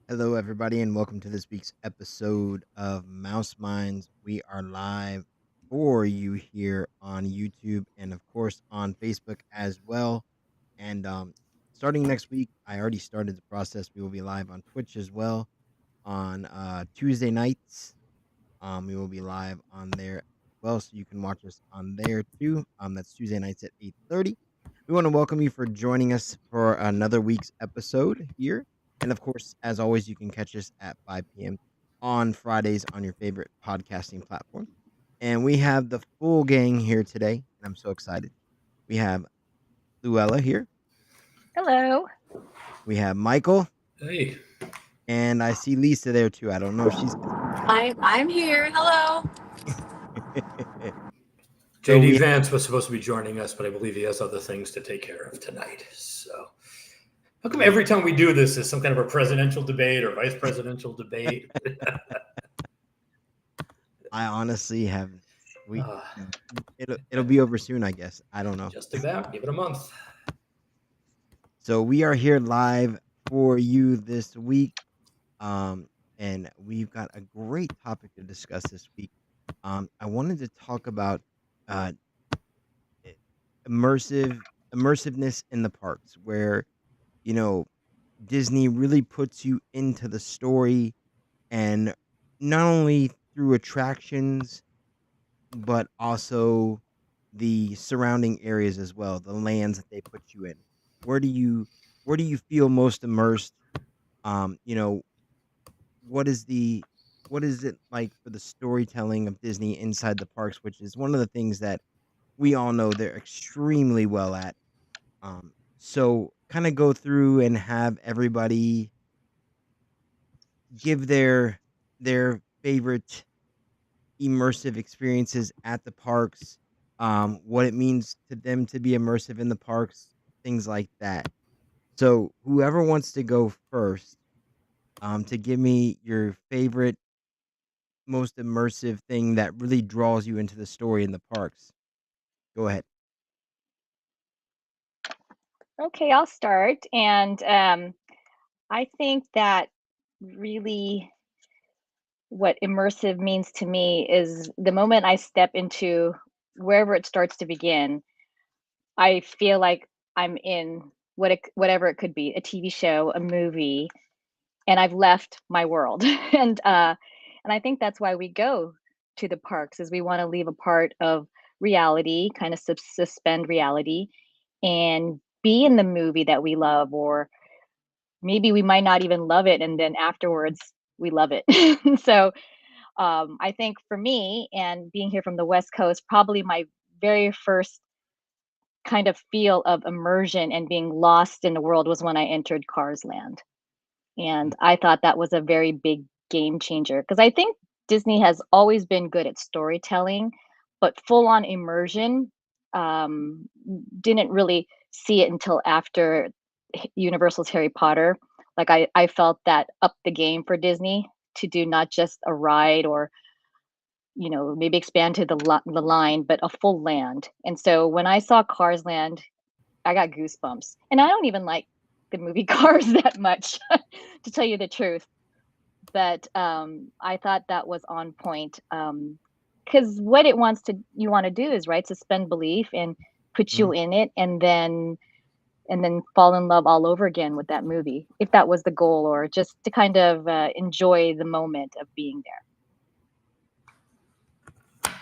Hello, everybody, and welcome to this week's episode of Mouse Minds. We are live for you here on YouTube and, of course, on Facebook as well. And starting next week, I already started the process. We will be live on Twitch as well on Tuesday nights. We will be live on there as well, so you can watch us on there too. That's Tuesday nights at 8:30. We want to welcome you for joining us for another week's episode here. And of course, as always, you can catch us at 5 p.m. on Fridays on your favorite podcasting platform. And we have the full gang here today, and I'm so excited. We have Luella here. Hello. We have Michael, Hey, and I see Lisa there too. I don't know if she's. I'm here. Hello. So JD we Vance was supposed to be joining us, but I believe he has other things to take care of tonight. So, how come every time we do this is some kind of a presidential debate or vice presidential debate? I honestly have we Uh, it'll be over soon, I guess. I don't know. just about. Give it a month. So we are here live for you this week. And we've got a great topic to discuss this week. I wanted to talk about uh i- immersiveness in the parks where, you know, Disney really puts you into the story and not only through attractions but also the surrounding areas as well, the lands that they put you in. Where do you where do you feel most immersed? You know, what is the what is it like for the storytelling of Disney inside the parks, which is one of the things that we all know they're extremely well at. So kind of go through and have everybody give their favorite immersive experiences at the parks, what it means to them to be immersive in the parks, things like that. So whoever wants to go first, to give me your favorite, most immersive thing that really draws you into the story in the parks. Go ahead. Okay, I'll start. And I think that really what immersive means to me is the moment I step into wherever it starts to begin, I feel like I'm in whatever it could be, a TV show, a movie, and I've left my world. And I think that's why we go to the parks is we want to leave a part of reality, kind of suspend reality and be in the movie that we love, or maybe we might not even love it and then afterwards we love it. So I think for me, and being here from the West Coast, probably my very first kind of feel of immersion and being lost in the world was when I entered Cars Land. And I thought that was a very big game changer because I think Disney has always been good at storytelling, but full on immersion, um, didn't really see it until after Universal's Harry Potter. Like I felt that up the game for Disney to do not just a ride or maybe expand to the line, but a full land. And so when I saw Cars Land, I got goosebumps. And I don't even like the movie Cars that much, to tell you the truth. But I thought that was on point. Because what it wants to you want to do is right suspend belief and put you Mhm. in it, and then fall in love all over again with that movie, if that was the goal, or just to kind of enjoy the moment of being there.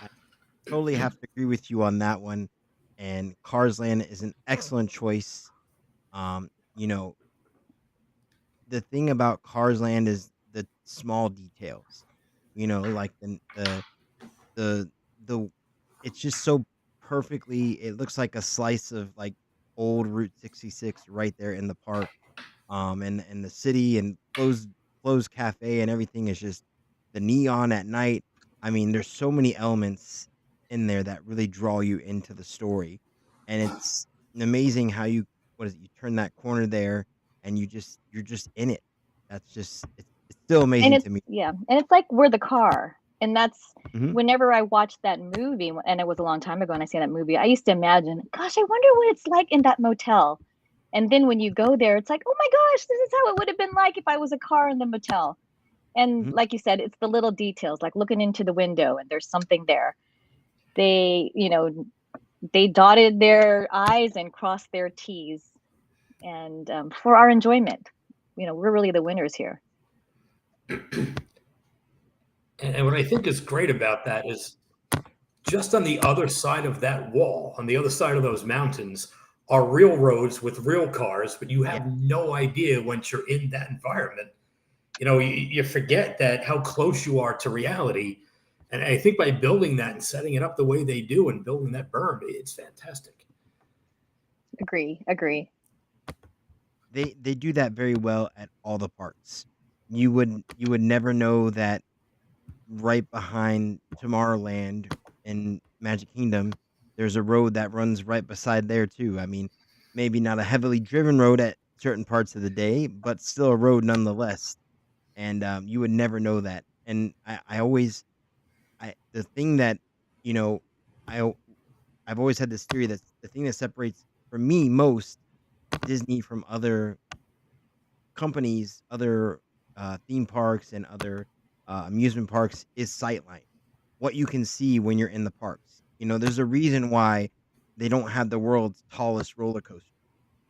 I totally have to agree with you on that one. And Cars Land is an excellent choice. You know, the thing about Cars Land is the small details. Like the the it's just so perfectly, it looks like a slice of like old Route 66 right there in the park. And the city and Flo's Cafe and everything is just the neon at night. I mean, there's so many elements in there that really draw you into the story. And it's amazing how you what is it, you turn that corner there and you're just in it. That's just it's still And amazing it's to me. yeah, and it's like we're the car. And that's Mhm. whenever I watched that movie, and it was a long time ago and I seen that movie, I used to imagine, gosh, I wonder what it's like in that motel. And then when you go there, it's like, oh my gosh, this is how it would have been like if I was a car in the motel. And Mhm. like you said, it's the little details, like looking into the window and there's something there. They, they dotted their I's and crossed their T's, and for our enjoyment. We're really the winners here. And what I think is great about that is just on the other side of that wall, on the other side of those mountains, are real roads with real cars, but you Yeah. have no idea once you're in that environment. You forget that how close you are to reality. And I think by building that and setting it up the way they do and building that berm, it's fantastic. Agree. They do that very well at all the parks. You would never know that right behind Tomorrowland in Magic Kingdom, there's a road that runs right beside there too. I mean, maybe not a heavily driven road at certain parts of the day, but still a road nonetheless. And you would never know that. And I always, the thing that you know, I al- I've always had this theory that the thing that separates for me most Disney from other companies, other theme parks, and other amusement parks is sightline. What you can see when you're in the parks. There's a reason why they don't have the world's tallest roller coaster.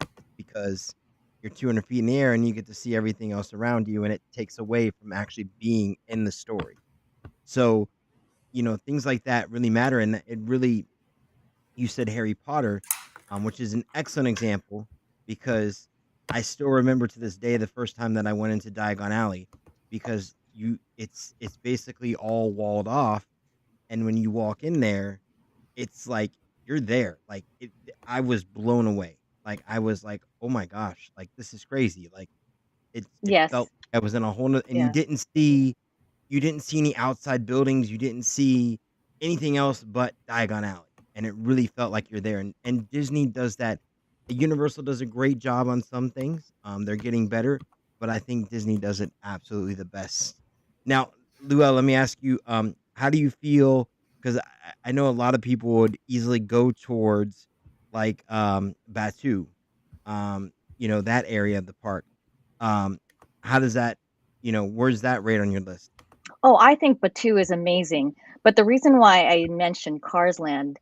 It's because you're 200 feet in the air and you get to see everything else around you, and it takes away from actually being in the story. So, things like that really matter, and it really you said Harry Potter, which is an excellent example because I still remember to this day the first time that I went into Diagon Alley because it's basically all walled off, and when you walk in there, it's like you're there. Like I was blown away. Like I was like, oh my gosh, like this is crazy. Like it felt Yes. like I was in a whole and Yeah. you didn't see any outside buildings, you didn't see anything else but Diagon Alley, and it really felt like you're there, and Disney does that. Universal does a great job on some things, they're getting better, but I think Disney does it absolutely the best. Now, Luella, let me ask you, how do you feel? Because I know a lot of people would easily go towards, like, Batuu, that area of the park. Um, how does that where's that rate on your list? Oh, I think Batu is amazing. But the reason why I mentioned Cars Land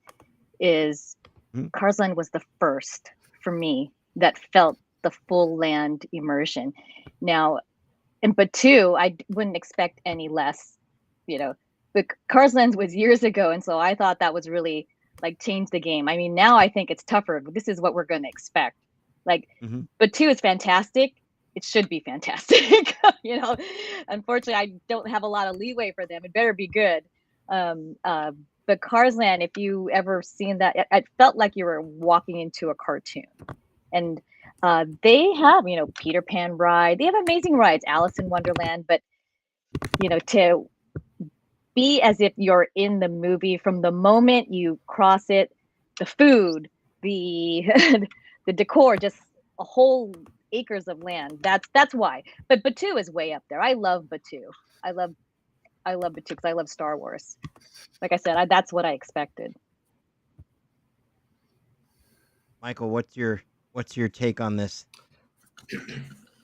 is Mhm. Cars Land was the first for me that felt the full land immersion. Now, in Batu, wouldn't expect any less, you know. But Cars Land was years ago, and so I thought that was really like changed the game. I mean, now I think it's tougher. But this is what we're going to expect. Like, Mhm. Batu is fantastic. It should be fantastic. Unfortunately, I don't have a lot of leeway for them. It better be good. Um, uh, but Cars Land, if you ever seen that, it felt like you were walking into a cartoon. And they have, Peter Pan ride. They have amazing rides, Alice in Wonderland. But to be as if you're in the movie from the moment you cross it, the food, the the decor, just a whole acres of land. That's why. But Batu is way up there. I love Batu. I love I love Batu because I love Star Wars. Like I said, that's what I expected. Michael, what's your take on this?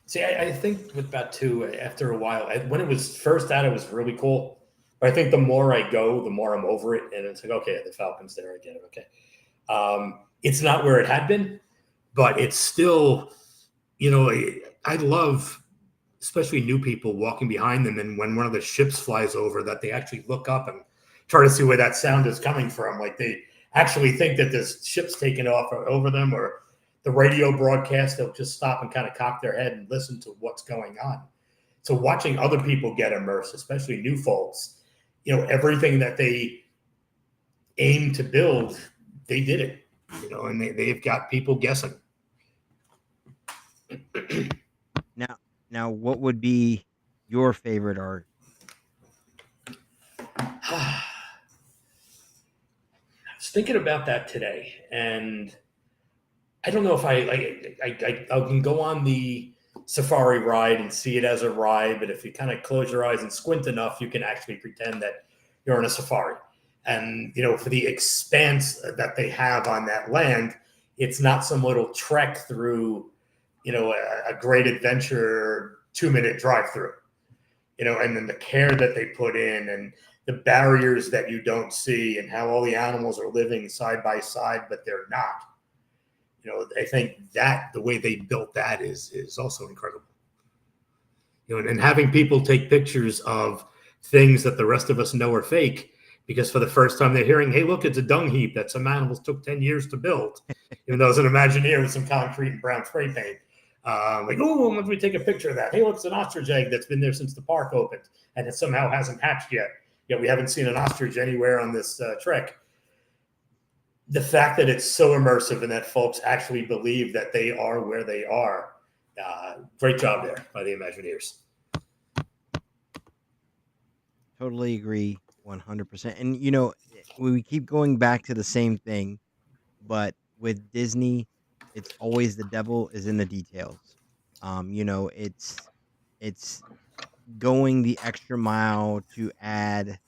See, I think with Batu, after a while, when it was first out, it was really cool. But I think the more I go, the more I'm over it. And it's like, okay, the Falcon's there. I get it. Okay. It's not where it had been, but it's still, I love, especially new people walking behind them. And when one of the ships flies over, that they actually look up and try to see where that sound is coming from. Like they actually think that this ship's taking off over them, or the radio broadcast, they'll just stop and kind of cock their head and listen to what's going on. So watching other people get immersed, especially new folks, everything that they aim to build, they did it, and they've got people guessing. Now now what would be your favorite or I was thinking about that today, and I don't know if I can go on the safari ride and see it as a ride, but if you kind of close your eyes and squint enough, you can actually pretend that you're in a safari. And for the expanse that they have on that land, It's not some little trek through, a great adventure 2-minute drive through, and then the care that they put in and the barriers that you don't see and how all the animals are living side by side, but they're not. I think that the way they built that is also incredible. And having people take pictures of things that the rest of us know are fake, because for the first time they're hearing, hey, look, it's a dung heap that some animals took 10 years to build, even though it's an Imagineer with some concrete and brown spray paint. Oh, let me take a picture of that. Hey, look, it's an ostrich egg that's been there since the park opened, and it somehow hasn't hatched yet. We haven't seen an ostrich anywhere on this trek. The fact that it's so immersive and that folks actually believe that they are where they are, great job there by the Imagineers. Totally agree 100%. And, we keep going back to the same thing, but with Disney, it's always the devil is in the details. It's going the extra mile to add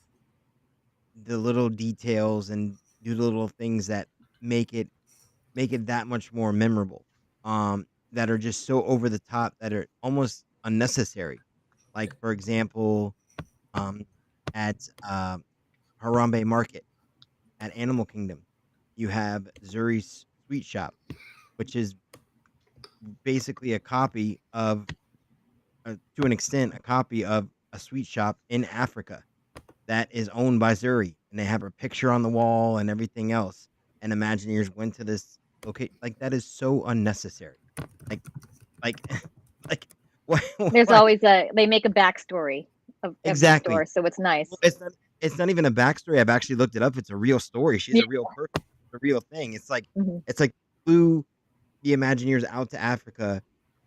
the little details and do the little things that make it that much more memorable. That are just so over the top that are almost unnecessary. Like, for example, um, at Harambe Market at Animal Kingdom, you have Zuri's Sweet Shop, which is basically a copy of, to an extent, a copy of a sweet shop in Africa that is owned by Zuri, and they have her picture on the wall and everything else. And Imagineers went to this location. Like, that is so unnecessary. Like, like, like, why? There's Why? always they make a backstory of every Exactly. store, so it's nice. Well, it's not even a backstory. I've actually looked it up. It's a real story. She's Yeah. a real person. It's a real thing. It's like Mhm. flew the Imagineers out to Africa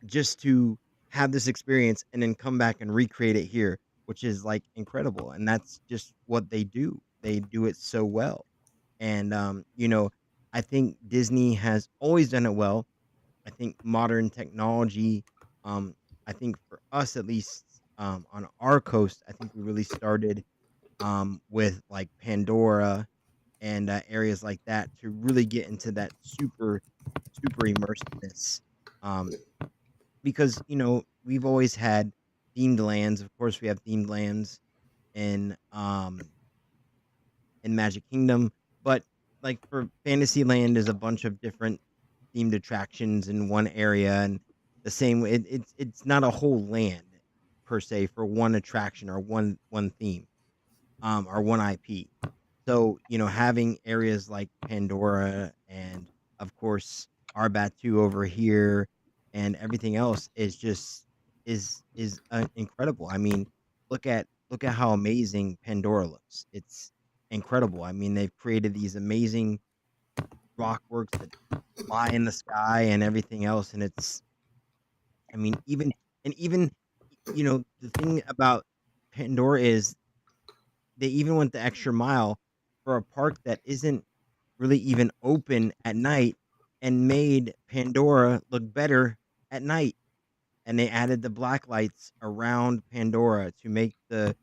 just to have this experience and then come back and recreate it here, which is like incredible. And that's just what they do. They do it so well. And I think Disney has always done it well. I think modern technology, um, I think for us at least, on our coast, I think we really started with like Pandora and areas like that to really get into that super immersiveness. Um, because we've always had themed lands. Of course, we have themed lands in Magic Kingdom, but like for Fantasyland, is a bunch of different themed attractions in one area, and the same way it's not a whole land per se for one attraction or one theme, or one IP. So, having areas like Pandora and of course Arbatu over here and everything else is just incredible. I mean, look at how amazing Pandora looks. It's incredible. I mean, they've created these amazing rock works that fly in the sky and everything else, and it's I mean, even the thing about Pandora is they even went the extra mile for a park that isn't really even open at night and made Pandora look better at night. And they added the black lights around Pandora to make the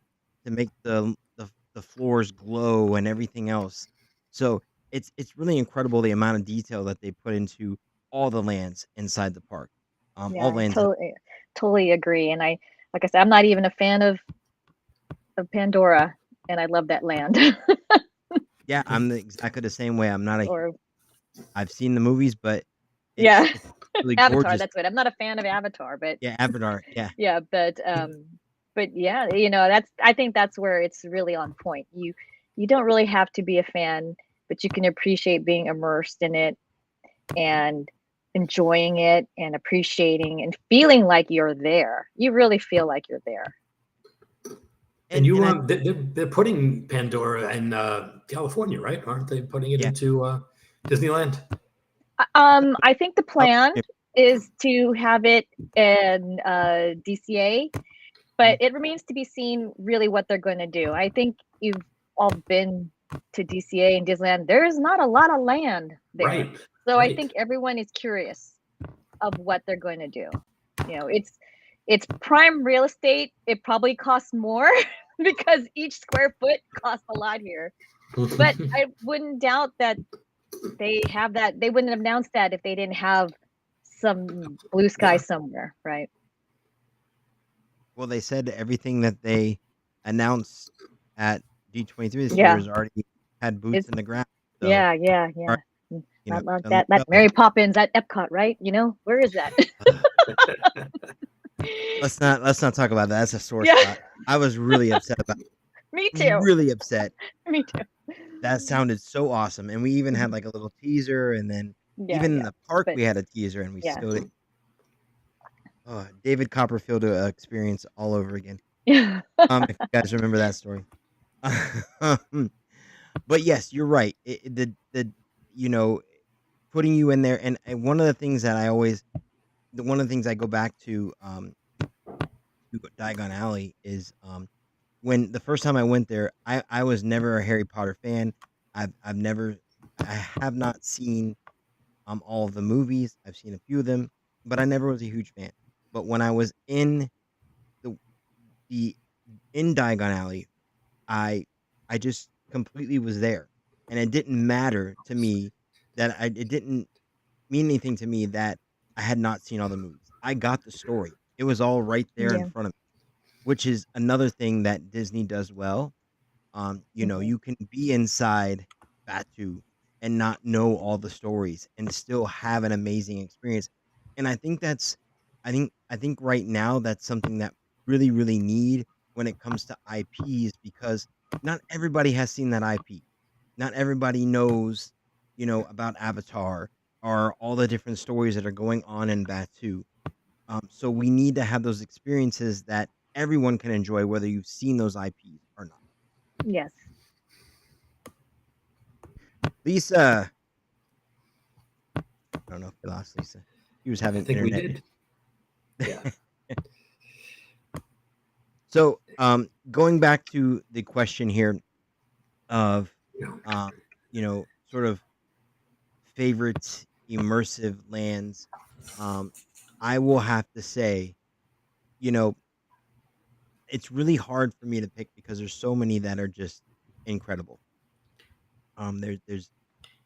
floors glow and everything else. So it's really incredible the amount of detail that they put into all the lands inside the park. Yeah, All I lands. totally agree. And like I said, I'm not even a fan of Pandora, and I love that land. Yeah, I'm exactly the same way. I'm not a. Or I've seen the movies, but yeah, it's really Avatar. gorgeous. That's what I'm not a fan of Avatar, but Yeah, Avatar. Yeah, yeah, but yeah, I think that's where it's really on point. You don't really have to be a fan, but you can appreciate being immersed in it and enjoying it and appreciating and feeling like you're there. You really feel like you're there. And you, I, they're putting Pandora in California, right? Aren't they putting it yeah. into Disneyland? I think the Oh, plan yeah. is to have it in DCA, but it remains to be seen really what they're going to do. I think you've all been to DCA and Disneyland. There's not a lot of land there. Right. So I right. think everyone is curious of what they're going to do. It's prime real estate. It probably costs more because each square foot costs a lot here. But I wouldn't doubt that They have that. They wouldn't have announced that if they didn't have some blue sky Yeah. somewhere, right? Well, they said everything that they announced at D23 this year Yeah. has already had boots It's in the ground. So, yeah, yeah, are, yeah. you know, Not like done that. That well. Mary Poppins at Epcot, right? Where is that? Let's not talk about that. That's a sore Yeah, spot. I was really upset about me too. really upset. Me too. That sounded so awesome. And we even had like a little teaser, and then Yeah, even in yeah. the park But we had a teaser, and we yeah. still didn't. Oh, David Copperfield experience all over again. Yeah. If you guys remember that story. But yes, you're right. The you know putting you in there, and one of the things that one of the things I go back to Diagon Alley is when the first time I went there, I was never a Harry Potter fan. I've never I have not seen all of the movies. I've seen a few of them, but I never was a huge fan. But when I was the the in Diagon Alley, I I just completely was there, and it didn't matter to me it didn't mean anything to me that I had not seen all the movies. I got the story. It was all right there in Yeah. front of me, which is another thing that Disney does well. Mhm. You can be inside Batu and not know all the stories and still have an amazing experience. And I think right now that's something that really, really need when it comes to IPs, because not everybody has seen that IP. Not everybody knows, about Avatar or all the different stories that are going on in Batu. So we need to have those experiences that everyone can enjoy, whether you've seen those IPs or not. Yes. Lisa, I don't know if we lost Lisa. He was I having think we internet. did. Yeah. So, going back to the question here of, sort of favorite immersive lands, I will have to say, you know, it's really hard for me to pick because there's so many that are just incredible. There's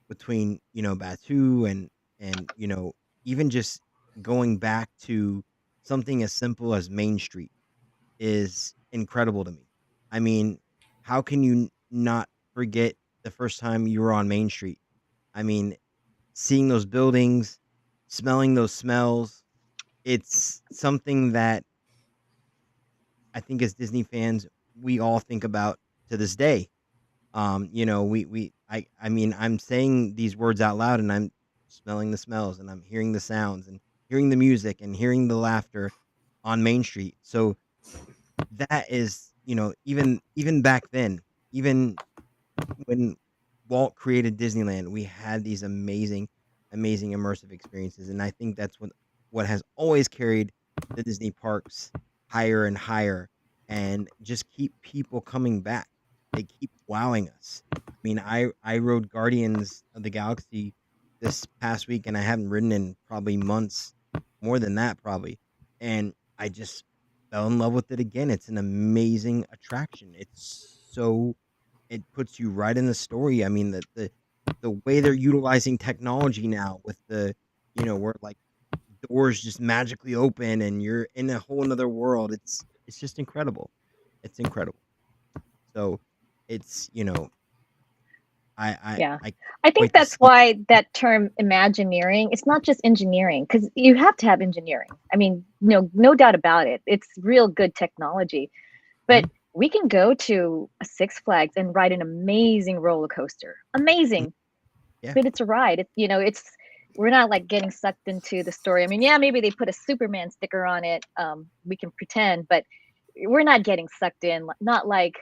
between Batu and even just going back to something as simple as Main Street is incredible to me. I mean, how can you not forget the first time you were on Main Street? I mean, seeing those buildings, smelling those smells, it's something that I think as Disney fans we all think about to this day. I mean, I'm saying these words out loud, and I'm smelling the smells, and I'm hearing the sounds, and hearing the music, and hearing the laughter on Main Street. So that is, even back then, even when Walt created Disneyland, we had these amazing, amazing immersive experiences, and I think that's what has always carried the Disney parks higher and higher, and just keep people coming back. They keep wowing us. I mean, I rode Guardians of the Galaxy this past week, and I haven't ridden in probably months, more than that probably, and I just fell in love with it again. It's an amazing attraction. It puts you right in the story. I mean, the way they're utilizing technology now with where like doors just magically open and you're in a whole another world. It's just incredible. It's incredible. So it's, I I Yeah. I can't I think wait to that's see. why that term Imagineering, it's not just engineering, because you have to have engineering. I mean, no doubt about it. It's real good technology. But Mhm. we can go to a Six Flags and ride an amazing roller coaster. Mhm. Amazing. Yeah. But it's a ride. It's we're not like getting sucked into the story. I mean, yeah, maybe they put a Superman sticker on it. We can pretend, but we're not getting sucked in. Not like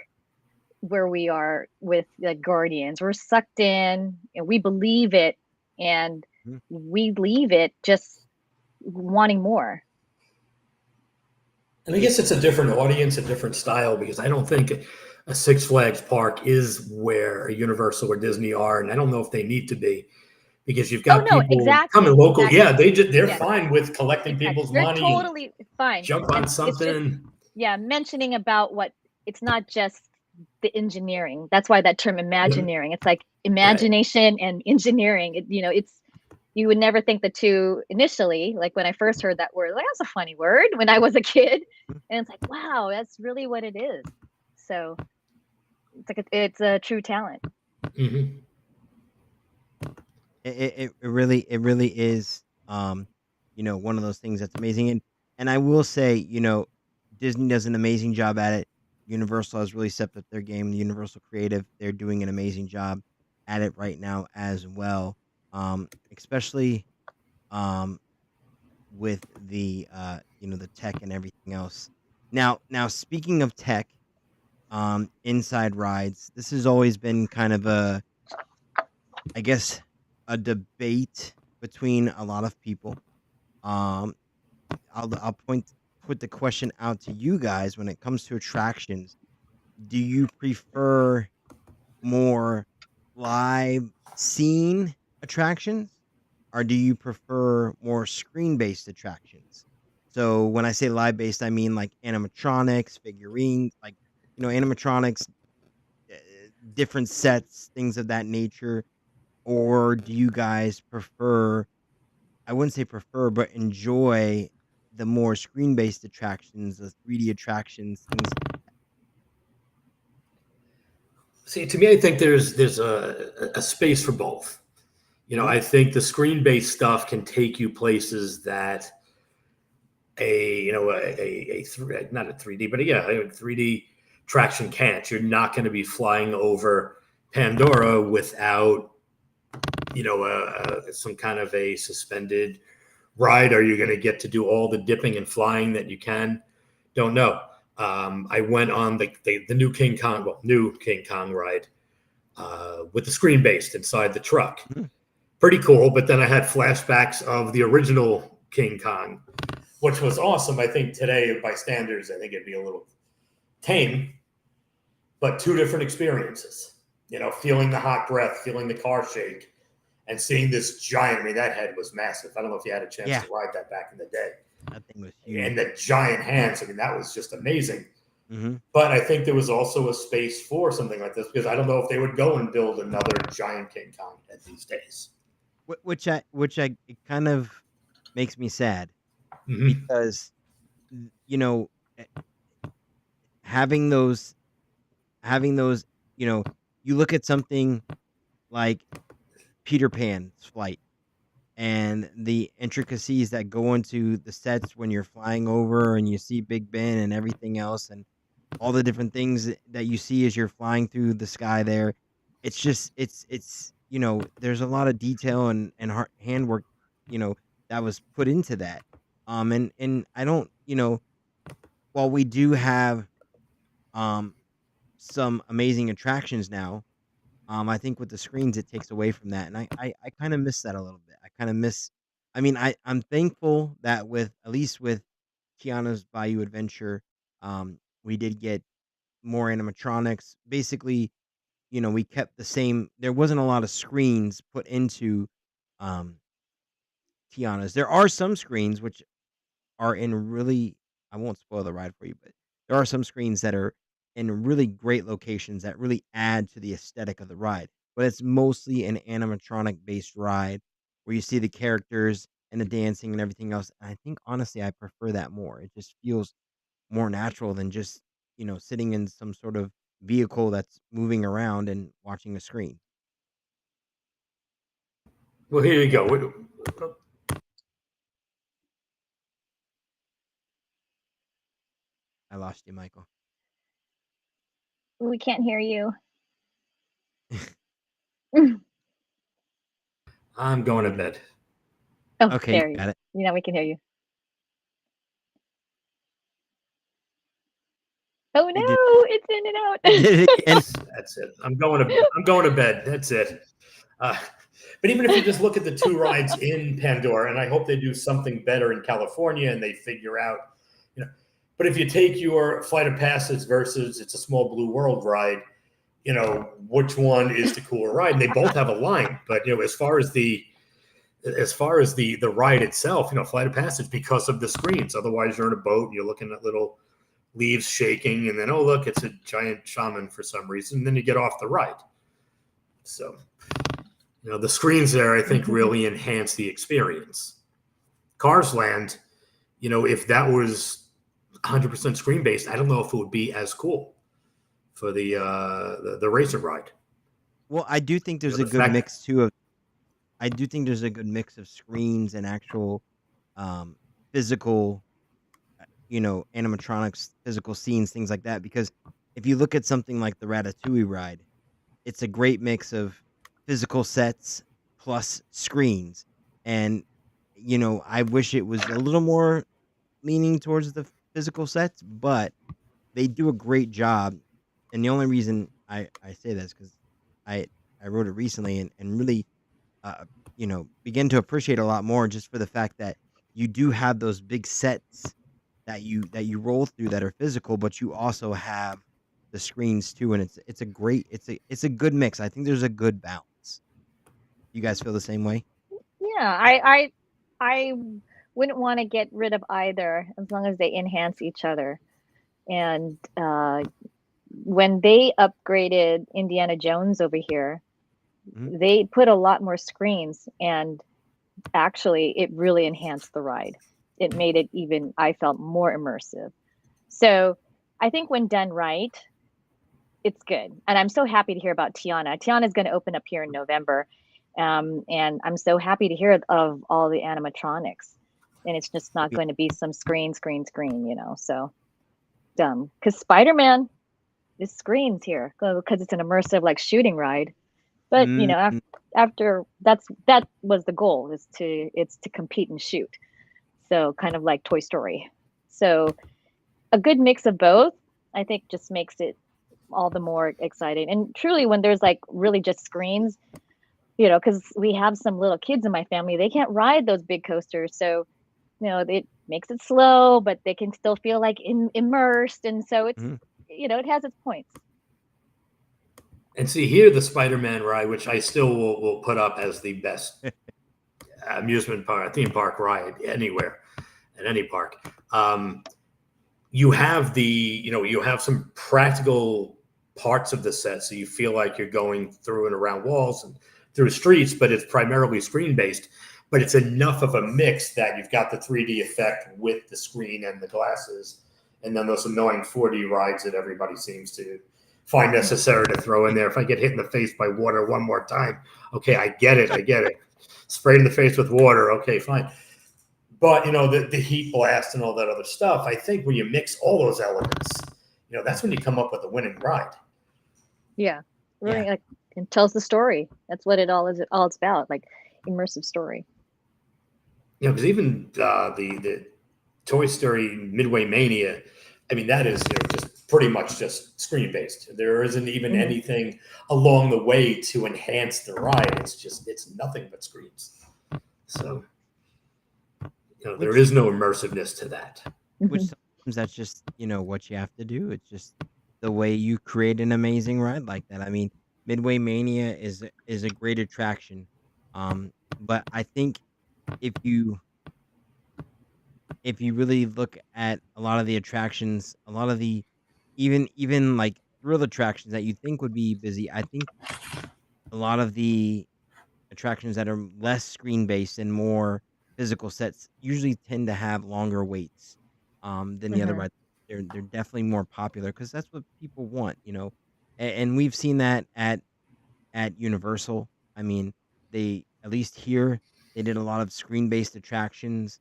where we are with like Guardians. We're sucked in and we believe it, and Mhm. we leave it just wanting more. And I guess it's a different audience, a different style, because I don't think a Six Flags park is where a Universal or Disney are, and I don't know if they need to be, because you've Oh got no, people coming exactly, local. Yeah, exactly. they're Yes, fine with collecting exactly. people's They're money and totally fine. jump on And it's just something. yeah, mentioning about what it's not just the engineering. That's why that term imagineering. It's like imagination and engineering. It's you would never think the two initially. Like when I first heard that word, like that's a funny word when I was a kid, and it's like, wow, that's really what it is. So it's like it's a true talent. Mm-hmm. It really is, one of those things that's amazing. And I will say, Disney does an amazing job at it. Universal has really stepped up their game. The Universal Creative, they're doing an amazing job at it right now as well. Especially um with the tech and everything else. Now speaking of tech, inside rides, this has always been kind of I guess a debate between a lot of people. Um, I'll put the question out to you guys when it comes to attractions. Do you prefer more live scene attractions, or do you prefer more screen based attractions? So when I say live based, I mean like animatronics, figurines, like animatronics, uh, different sets, things of that nature. Or do you guys prefer, I wouldn't say prefer, but enjoy the more screen-based attractions, the 3D attractions, things? See, to me, I think there's a space for both. Mhm. I think the screen-based stuff can take you places that not a 3D, but yeah, a 3D attraction can't. You're not going to be flying over Pandora without some kind of a suspended ride. Are you going to get to do all the dipping and flying that you can? Don't know. I went on the new King Kong ride with the screen based inside the truck. Mhm. Pretty cool. But then I had flashbacks of the original King Kong, which was awesome. I think today, by standards, I think it'd be a little tame, but two different experiences. Feeling the hot breath, feeling the car shake, and seeing this giant. I mean, that head was massive. I don't know if you had a chance Yeah, to ride that back in the day. that thing was huge. And the giant hands. I mean, that was just amazing. Hmm. But I think there was also a space for something like this because I don't know if they would go and build another giant King Kong head these days. Which it kind of makes me sad Mm-hmm. because you know eh, having those having those you know you look at something like Peter Pan's flight and the intricacies that go into the sets when you're flying over and you see Big Ben and everything else and all the different things that you see as you're flying through the sky there. It's just there's a lot of detail and handwork, that was put into that. And I don't, while we do have um some amazing attractions now, I think with the screens, it takes away from that, and I kind of miss that a little bit. I kind of miss. I mean, I'm thankful that with at least with Tiana's Bayou Adventure, we did get more animatronics. Basically, we kept the same. There wasn't a lot of screens put into um, Tiana's. There are some screens which are in really. I won't spoil the ride for you, but there are some screens that are in really great locations that really add to the aesthetic of the ride. But it's mostly an animatronic based ride where you see the characters and the dancing and everything else. And I think honestly, I prefer that more. It just feels more natural than just sitting in some sort of vehicle that's moving around and watching a screen. Well, here you go. I lost you, Michael. We can't hear you. I'm going to bed. Oh, Okay, there you you got it. we can hear you. Oh It did. no, it's in and It out. did it again. That's it. I'm going to bed. That's it. But even if you just look at the two rides in Pandora, and I hope they do something better in California and they figure out, but if you take your Flight of Passage versus It's a Small Blue World ride, which one is the cooler ride? And they both have a line, but as far as the ride itself, Flight of Passage because of the screens. Otherwise, you're in a boat and you're looking at little leaves shaking, and then, oh, look, it's a giant shaman for some reason. And then you get off the ride. So, the screens there, I think, really enhance the experience. Cars Land, if that was 100% screen based, I don't know if it would be as cool for the racer ride. Well, I do think there's The a good fact, mix too of I do think there's a good mix of screens and actual um physical, animatronics, physical scenes, things like that. Because if you look at something like the Ratatouille ride, it's a great mix of physical sets plus screens. And I wish it was a little more leaning towards the physical sets, but they do a great job. And the only reason I say this because I I wrote it recently and really begin to appreciate a lot more just for the fact that you do have those big sets that you roll through that are physical, but you also have the screens too, and it's a good mix. I think there's a good balance. You guys feel the same way? Yeah, I wouldn't want to get rid of either as long as they enhance each other. And when they upgraded Indiana Jones over here, Mhm. they put a lot more screens, and actually, it really enhanced the ride. It made it even, I felt, more immersive. So I think when done right, it's good. And I'm so happy to hear about Tiana. Tiana is going to open up here in November. And I'm so happy to hear of all the animatronics. And it's just not Yeah. going to be some screen. So dumb. Because Spider-Man is screens here because it's an immersive like shooting ride. But Mhm. after that was the goal it's to compete and shoot. So kind of like Toy Story. So a good mix of both, I think, just makes it all the more exciting. And truly, when there's like really just screens, because we have some little kids in my family, they can't ride those big coasters. So, it makes it slow, but they can still feel like immersed. And so Mhm. it has its points. and see here, the Spider-Man ride, which I still will put up as the best amusement park, theme park ride anywhere at any park. You have you have some practical parts of the set, so you feel like you're going through and around walls and through streets, but it's primarily screen based. But it's enough of a mix that you've got the 3D effect with the screen and the glasses, and then those annoying 4D rides that everybody seems to find necessary to throw in there. If I get hit in the face by water one more time, okay, I get it. Sprayed in the face with water, okay, fine. But the heat blast and all that other stuff. I think when you mix all those elements, that's when you come up with a winning ride. Yeah. Yeah. Really, like, it tells the story. That's what it all is. All it's about, like immersive story. Because even the Toy Story Midway Mania, I mean, that is just pretty much just screen based. There isn't even anything along the way to enhance the ride. It's nothing but screens. So there Which is no immersiveness to that. which sometimes that's just, what you have to do. It's just the way you create an amazing ride like that. I mean, Midway Mania is a great attraction. But I think if you if you really look at a lot of the attractions, a lot of the even like thrill attractions that you think would be busy, I think a lot of the attractions that are less screen based and more physical sets usually tend to have longer waits than the other Mm-hmm. rides. They're definitely more popular because that's what people want, and we've seen that at Universal. I mean, they at least here they did a lot of screen-based attractions.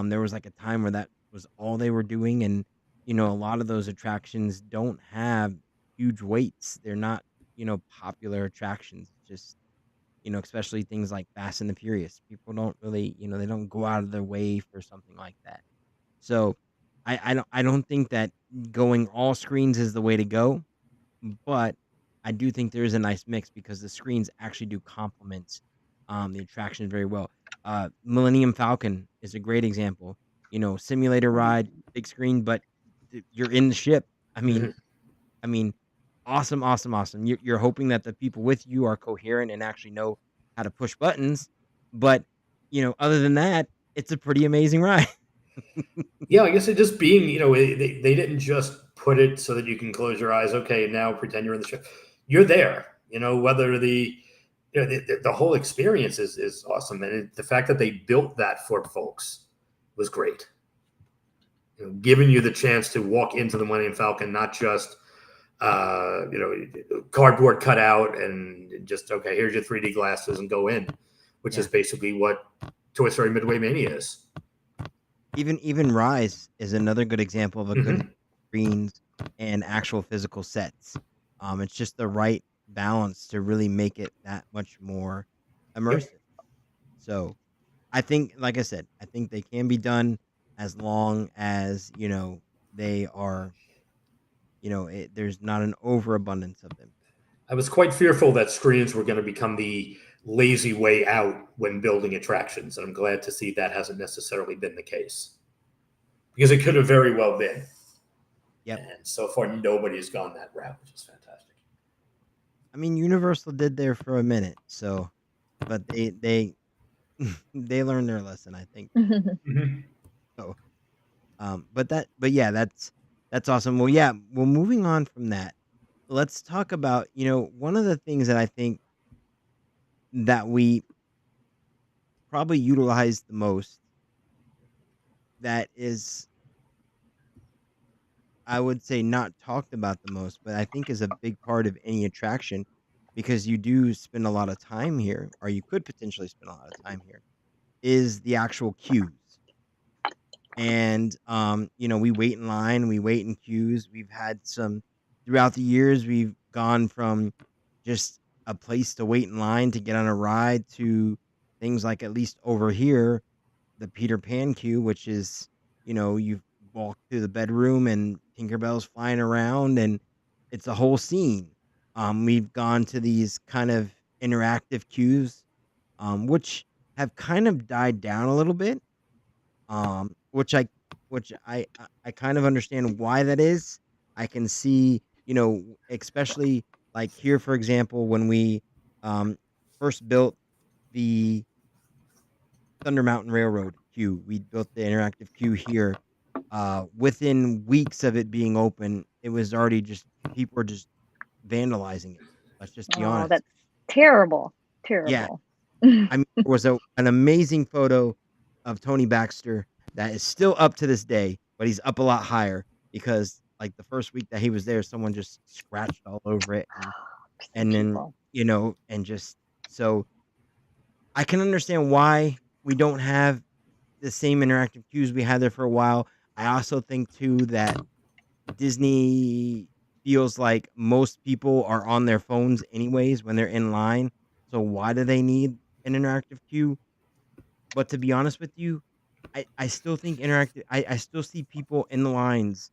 There was like a time where that was all they were doing, and a lot of those attractions don't have huge waits. They're not popular attractions. Just especially things like Fast and the Furious. People don't really they don't go out of their way for something like that. So I don't think that going all screens is the way to go, but I do think there is a nice mix because the screens actually do complement the attraction very well. Millennium Falcon is a great example. Simulator ride, big screen, but you're in the ship. I mean, Mhm. I mean, awesome, awesome, awesome. You're hoping that the people with you are coherent and actually know how to push buttons, but other than that, it's a pretty amazing ride. Yeah, I guess it just being, they didn't just put it so that you can close your eyes. Okay, now pretend you're in the show. You're there. Whether the whole experience is awesome, and the fact that they built that for folks was great. Giving you the chance to walk into the Millennium Falcon, not just cardboard cutout and just okay, here's your 3D glasses and go in, which is basically what Toy Story Midway Mania is. Even Rise is another good example of a good Mm-hmm. screens and actual physical sets. It's just the right balance to really make it that much more Yep. immersive. So I think, like I said, I think they can be done as long as they are, there's not an overabundance of them. I was quite fearful that screens were going to become the lazy way out when building attractions, and I'm glad to see that hasn't necessarily been the case, because it could have very well been. Yep. And so far, nobody's gone that route, which is fantastic. I mean, Universal did there for a minute, so, but they they learned their lesson, I think. Mm-hmm. So, but yeah, that's awesome. Well, yeah, well, moving on from that, let's talk about, one of the things that I think that we probably utilize the most, that is, I would say, not talked about the most, but I think is a big part of any attraction, because you do spend a lot of time here, or you could potentially spend a lot of time here, is the actual queues. And we wait in line, we wait in queues. We've had some throughout the years. We've gone from just a place to wait in line to get on a ride to things like, at least over here, the Peter Pan queue, which is, you walk through the bedroom and Tinkerbell's flying around, and it's a whole scene. We've gone to these kind of interactive queues, which have kind of died down a little bit, um, which I which I kind of understand why that is. I can see, especially like here, for example, when we um, first built the Thunder Mountain Railroad queue, we built the interactive queue here. Within weeks of it being open, it was already just people were just vandalizing it. Let's just be Oh, honest. that's terrible. Yeah, Terrible. I mean, there was an amazing photo of Tony Baxter that is still up to this day, but he's up a lot higher because, like, the first week that he was there, someone just scratched all over it, Some and then people. and just so I can understand why we don't have the same interactive queues we had there for a while. I also think too that Disney feels like most people are on their phones anyways when they're in line. So why do they need an interactive queue? But to be honest with you, I still think I still see people in the lines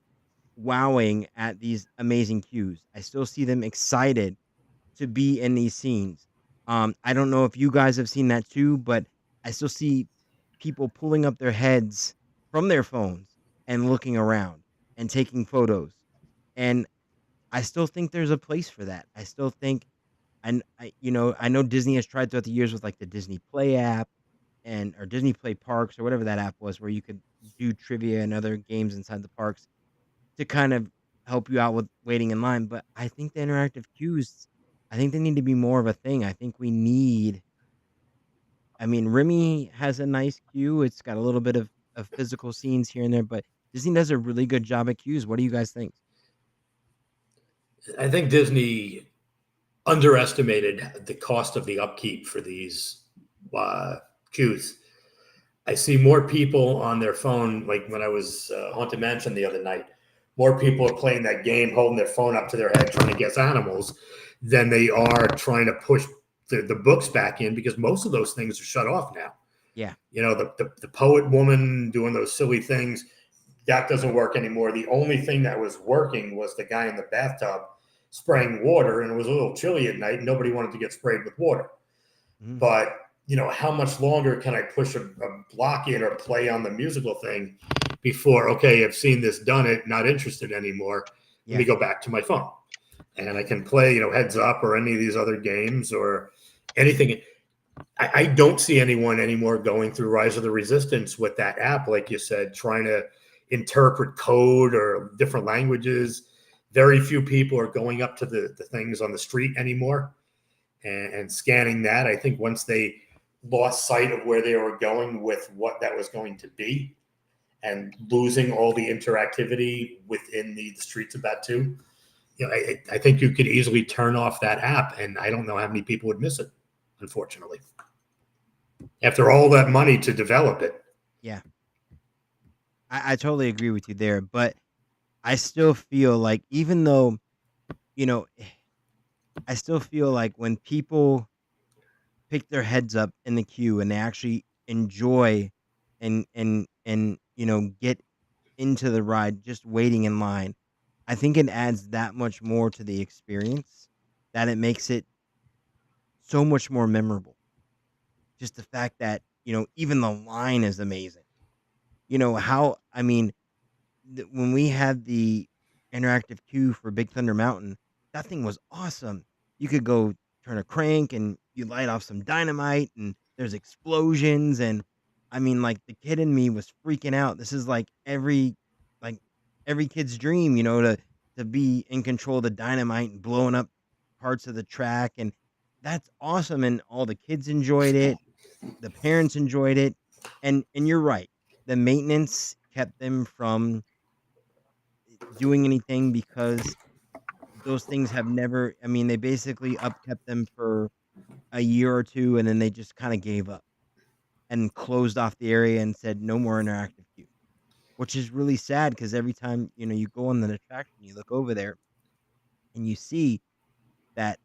wowing at these amazing cues. I still see them excited to be in these scenes. I don't know if you guys have seen that too, but I still see people pulling up their heads from their phones and looking around and taking photos. And I still think there's a place for that. I still think, and I know Disney has tried throughout the years with like the Disney Play app and or Disney Play Parks or whatever that app was, where you could do trivia and other games inside the parks to kind of help you out with waiting in line. But I think the interactive queues, I think they need to be more of a thing. I think we need. I mean, Remy has a nice queue. It's got a little bit of physical scenes here and there, but Disney does a really good job at queues. What do you guys think? I think Disney underestimated the cost of the upkeep for these queues. I see more people on their phone, like when I was Haunted Mansion the other night, more people are playing that game, holding their phone up to their head, trying to guess animals, than they are trying to push the books back in, because most of those things are shut off now. Yeah. The poet woman doing those silly things, that doesn't work anymore. The only thing that was working was the guy in the bathtub spraying water, and it was a little chilly at night. Nobody wanted to get sprayed with water. Mm-hmm. But how much longer can I push a block in or play on the musical thing before, okay, I've seen this, done it, not interested anymore. Let me go back to my phone. And I can play, Heads Up or any of these other games or anything. I don't see anyone anymore going through Rise of the Resistance with that app, like you said, trying to interpret code or different languages. Very few people are going up to the things on the street anymore and scanning that. I think once they lost sight of where they were going with what that was going to be and losing all the interactivity within the streets of Batu, I think you could easily turn off that app, and I don't know how many people would miss it, unfortunately. After all that money to develop it. Yeah. I totally agree with you there, but I still feel like even though, I still feel like when people pick their heads up in the queue and they actually enjoy and get into the ride just waiting in line, I think it adds that much more to the experience that it makes it so much more memorable. Just the fact that, even the line is amazing. When we had the interactive queue for Big Thunder Mountain, that thing was awesome. You could go turn a crank and you light off some dynamite and there's explosions and like the kid in me was freaking out. This is like every kid's dream, to be in control of the dynamite and blowing up parts of the track, and that's awesome, and all the kids enjoyed it. The parents enjoyed it. And you're right. The maintenance kept them from doing anything because those things have never, they basically upkept them for a year or two and then they just kind of gave up and closed off the area and said no more interactive queue, which is really sad because every time you go on the attraction, you look over there and you see that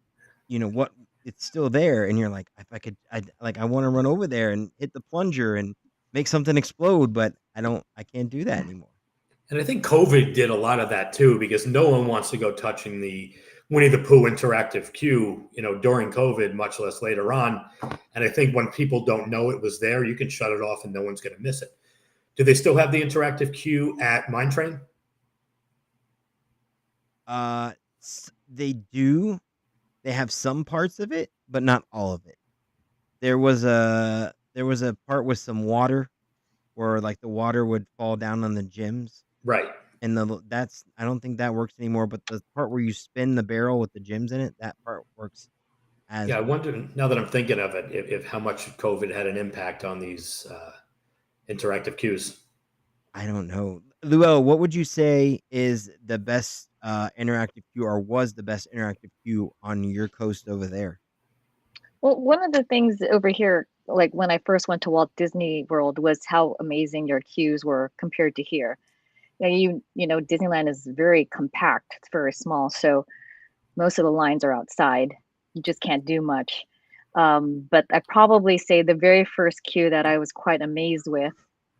what it's still there, and you're like, if I could, I want to run over there and hit the plunger and make something explode, but I can't do that anymore. And I think COVID did a lot of that too, because no one wants to go touching the Winnie the Pooh interactive queue, during COVID, much less later on. And I think when people don't know it was there, you can shut it off and no one's going to miss it. Do they still have the interactive queue at Mine Train? They do. They have some parts of it, but not all of it. There was a part with some water where like the water would fall down on the gyms. Right. And I don't think that works anymore, but the part where you spin the barrel with the gyms in it, that part works as I well. wonder, now that I'm thinking of it, if how much COVID had an impact on these interactive queues. I don't know. Luel, what would you say is the best interactive queue, or was the best interactive queue on your coast over there? Well, one of the things over here, like when I first went to Walt Disney World, was how amazing your queues were compared to here. Disneyland is very compact. It's very small. So most of the lines are outside. You just can't do much. But I probably say the very first queue that I was quite amazed with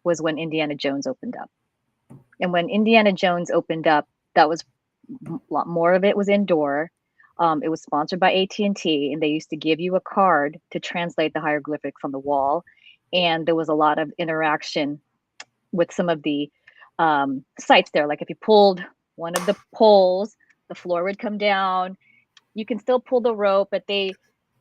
was when Indiana Jones opened up. And when Indiana Jones opened up, that was a lot more of it was indoor. It was sponsored by AT&T, and they used to give you a card to translate the hieroglyphics on the wall. And there was a lot of interaction with some of the sites there. Like if you pulled one of the poles, the floor would come down. You can still pull the rope, but they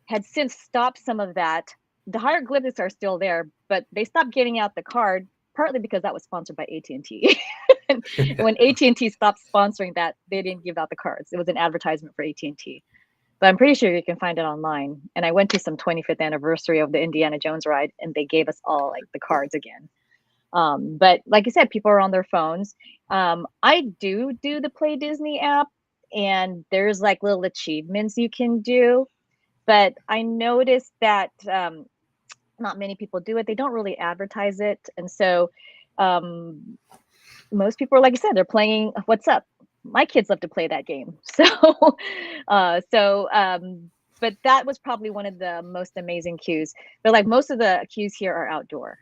had since stopped some of that. The hieroglyphics are still there, but they stopped giving out the card, partly because that was sponsored by AT&T. And when AT&T stopped sponsoring that, they didn't give out the cards. It was an advertisement for AT&T. But I'm pretty sure you can find it online. And I went to some 25th anniversary of the Indiana Jones ride, and they gave us all like the cards again. But like I said, people are on their phones. I do the Play Disney app, and there's like little achievements you can do. But I noticed that not many people do it. They don't really advertise it. And so most people are, like I said, they're playing What's Up. My kids love to play that game. But that was probably one of the most amazing queues. But like most of the queues here are outdoor,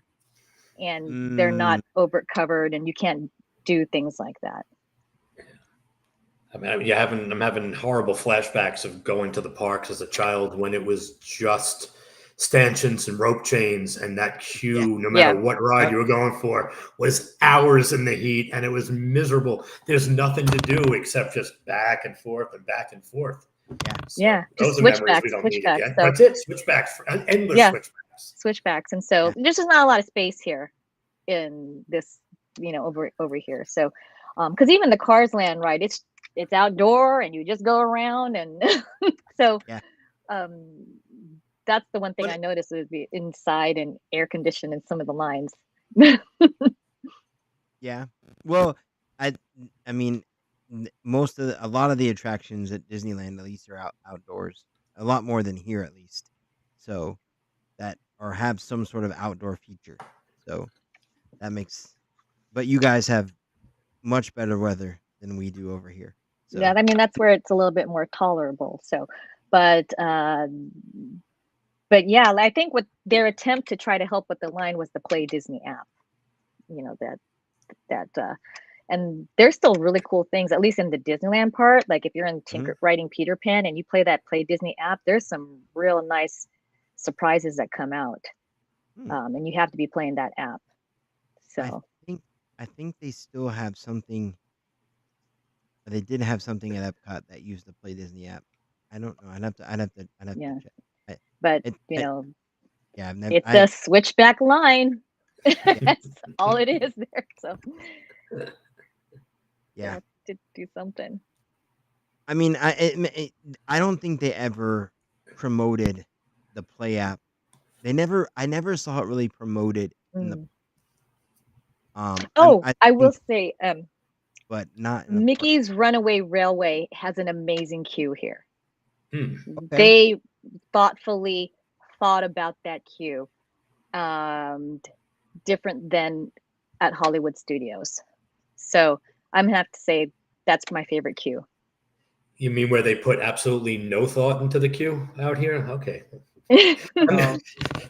and they're not over covered, and you can't do things like that. I'm having horrible flashbacks of going to the parks as a child when it was just stanchions and rope chains, and that queue, no matter what ride you were going for, was hours in the heat, and it was miserable. There's nothing to do except just back and forth and back and forth. Just switchbacks. That's it. Switchbacks, endless switchbacks. Switchbacks, and so there's just not a lot of space here in this over here. So, because even the Cars Land ride, it's outdoor and you just go around, and so Yeah. um, that's the one thing I But noticed is the inside and air conditioned in some of the lines. yeah. Well, I I mean, a lot of the attractions at Disneyland at least are outdoors. A lot more than here at least. So that or have some sort of outdoor feature. So that makes but you guys have much better weather than we do over here. Yeah, So, I mean that's where it's a little bit more tolerable. So, but but yeah, I think what their attempt to try to help with the line was the Play Disney app. You know that and there's still really cool things, at least in the Disneyland part. Like if you're in mhm. Tinker writing Peter Pan and you play that Play Disney app, there's some real nice surprises that come out, Hmm. and you have to be playing that app. I So think I think they still have something. They did have something at Epcot that used the Play Disney app. I don't know. I'd have to yeah, check. I, but it yeah. I've never. it's a switchback line. Yeah, That's all it is there. So they yeah. have to do something. I mean, I don't think they ever promoted the Play app. I never saw it really promoted in the. Mm. I'm. Oh, I I will think, say, but not in the park. Mickey's Runaway Railway has an amazing queue here. Hmm. Okay. They thoughtfully thought about that queue, um, different than at Hollywood Studios. So I'm gonna have to say that's my favorite queue. You mean where they put absolutely no thought into the queue out here? Okay. I mean, Well,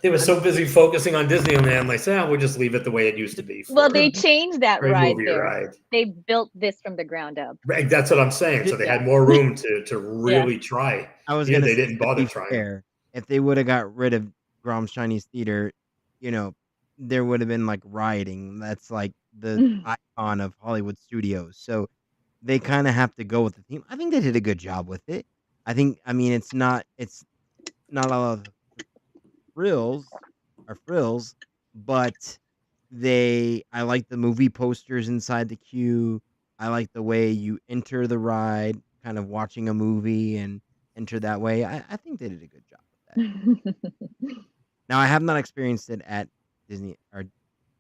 they were I'm, so busy focusing on Disneyland. I'm like, we'll just leave it the way it used to be Well, for they changed that a ride movie there. ride. They built this from the ground up. Right, that's what I'm saying. So they Yeah, had more room to yeah. really try. I was Here, gonna they say, didn't to bother be trying. fair, if they would have got rid of Grom's Chinese Theater, you know, there would have been like rioting. That's like the icon of Hollywood studios. So they kind of have to go with the theme. I think they did a good job with it. I mean, it's not a lot of frills frills, but I like the movie posters inside the queue. I like the way you enter the ride, kind of watching a movie and enter that way. I think they did a good job with that. Now I have not experienced it at Disney or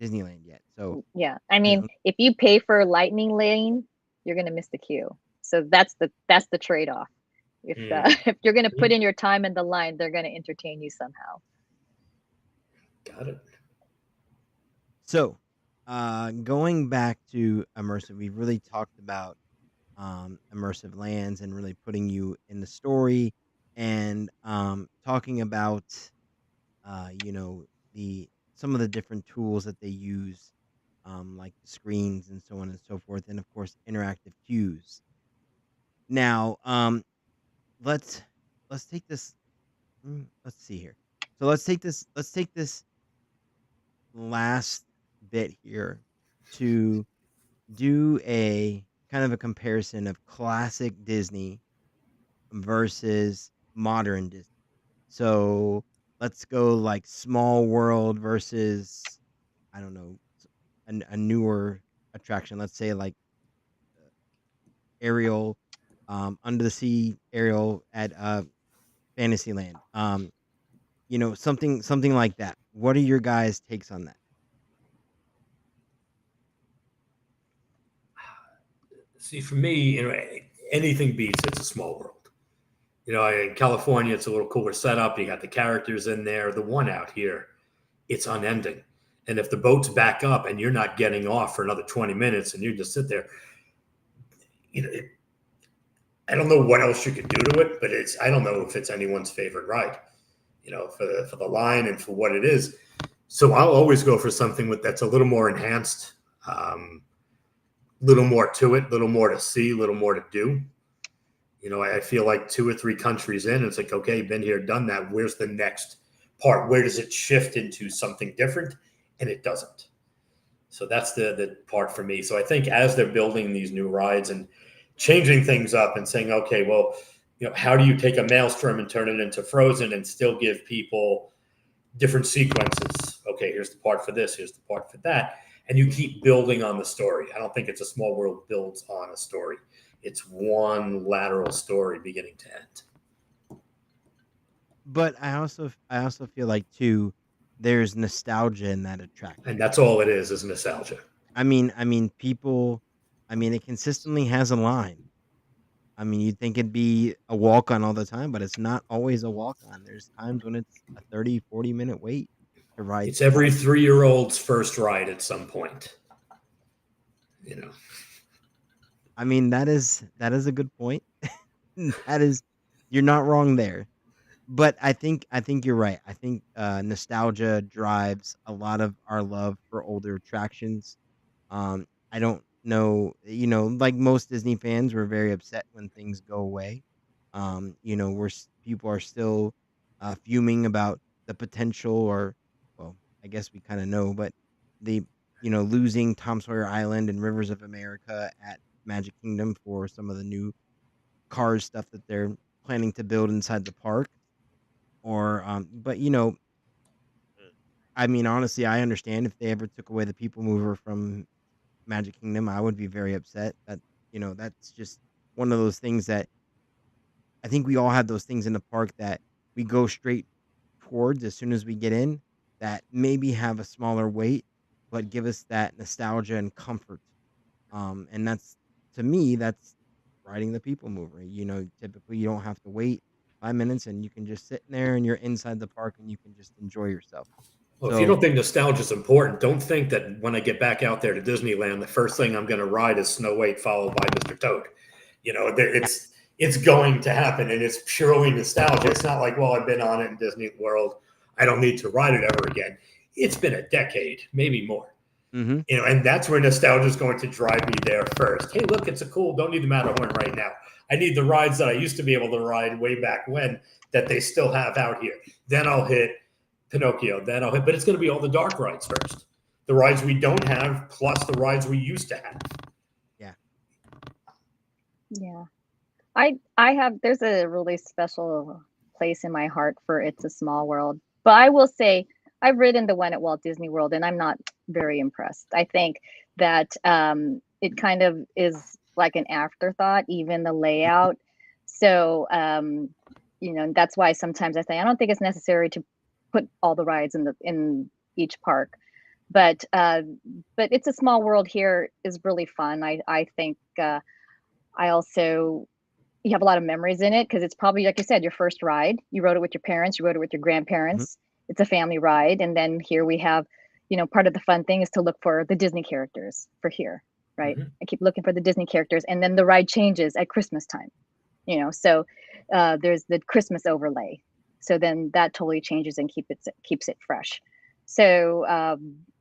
Disneyland yet. So, Yeah, I you mean, know, if you pay for Lightning Lane, you're gonna miss the queue. So that's the trade-off. If Hmm. if you're gonna put in your time in the line, they're gonna entertain you somehow. Got it. so going back to immersive, we've really talked about immersive lands and really putting you in the story and talking about you know the some of the different tools that they use like the screens and so on and so forth, and of course interactive cues. Now let's take this let's see here. So let's take this last bit here to do a kind of a comparison of classic Disney versus modern Disney. So let's go like Small World versus, I don't know, a newer attraction. Let's say like Ariel, Under the Sea Ariel at Fantasyland. Something like that. What are your guys' takes on that? See, for me, anything beats It's a Small World. In California, it's a little cooler setup. You got the characters in there. The one out here, it's unending. And if the boats back up and you're not getting off for another 20 minutes and you just sit there, you know, it, I don't know what else you could do to it, but I don't know if it's anyone's favorite ride, for the line and for what it is. So I'll always go for something that's a little more enhanced, little more to it, little more to see, little more to do. I feel like 2 or 3 countries in, it's like, okay, been here, done that. Where's the next part? Where does it shift into something different? And it doesn't. So that's the part for me. So I think as they're building these new rides and changing things up and saying, okay, well, how do you take a Maelstrom and turn it into Frozen and still give people different sequences? Okay, here's the part for this, here's the part for that. and you keep building on the story. I don't think It's a Small World builds on a story. It's one lateral story beginning to end. But I also feel like too, there's nostalgia in that attraction. And that's all it is nostalgia. People. It consistently has a line. You'd think it'd be a walk on all the time, but it's not always a walk on. There's times when it's a 30, 40-minute wait to ride It's every Small. 3-year-old's first ride at some point. You know, That is a good point. That is, you're not wrong there. But I think you're right. I think nostalgia drives a lot of our love for older attractions. I don't know, like most Disney fans, we're very upset when things go away. People are still fuming about the potential, or, well, I guess we kind of know, but the losing Tom Sawyer Island and Rivers of America at Magic Kingdom for some of the new Cars stuff that they're planning to build inside the park. But honestly, I understand if they ever took away the People Mover from Magic Kingdom, I would be very upset. That's just one of those things that I think we all have those things in the park that we go straight towards as soon as we get in, that maybe have a smaller wait, but give us that nostalgia and comfort. And that's, to me, that's riding the People Mover. Typically you don't have to wait 5 minutes, and you can just sit in there and you're inside the park and you can just enjoy yourself. well, if you So don't think nostalgia is important, don't think that when I get back out there to Disneyland, the first thing I'm going to ride is Snow White followed by Mr. Toad. It's going to happen, and it's purely nostalgia. It's not like, well, I've been on it in Disney World, I don't need to ride it ever again. It's been a decade, maybe more. hmm And that's where nostalgia is going to drive me there first. Hey, look, it's a cool. Don't need the Matterhorn right now. I need the rides that I used to be able to ride way back when that they still have out here. Then I'll hit Pinocchio. But it's going to be all the dark rides first. The rides we don't have, plus the rides we used to have. yeah. Yeah. I have there's a really special place in my heart for It's a Small World. But I will say I've ridden the one at Walt Disney World and I'm not very impressed. I think that it kind of is like an afterthought, even the layout. So that's why sometimes I say I don't think it's necessary to put all the rides in each park. But It's a Small World here is really fun. I think I also you have a lot of memories in it because it's probably, like you said, your first ride. You rode it with your parents, you rode it with your hmm grandparents. It's a family ride. And then here we have, part of the fun thing is to look for the Disney characters for here, right? Mhm. I keep looking for the Disney characters. And then the ride changes at Christmas time, so there's the Christmas overlay. So then that totally changes and keeps it fresh. So,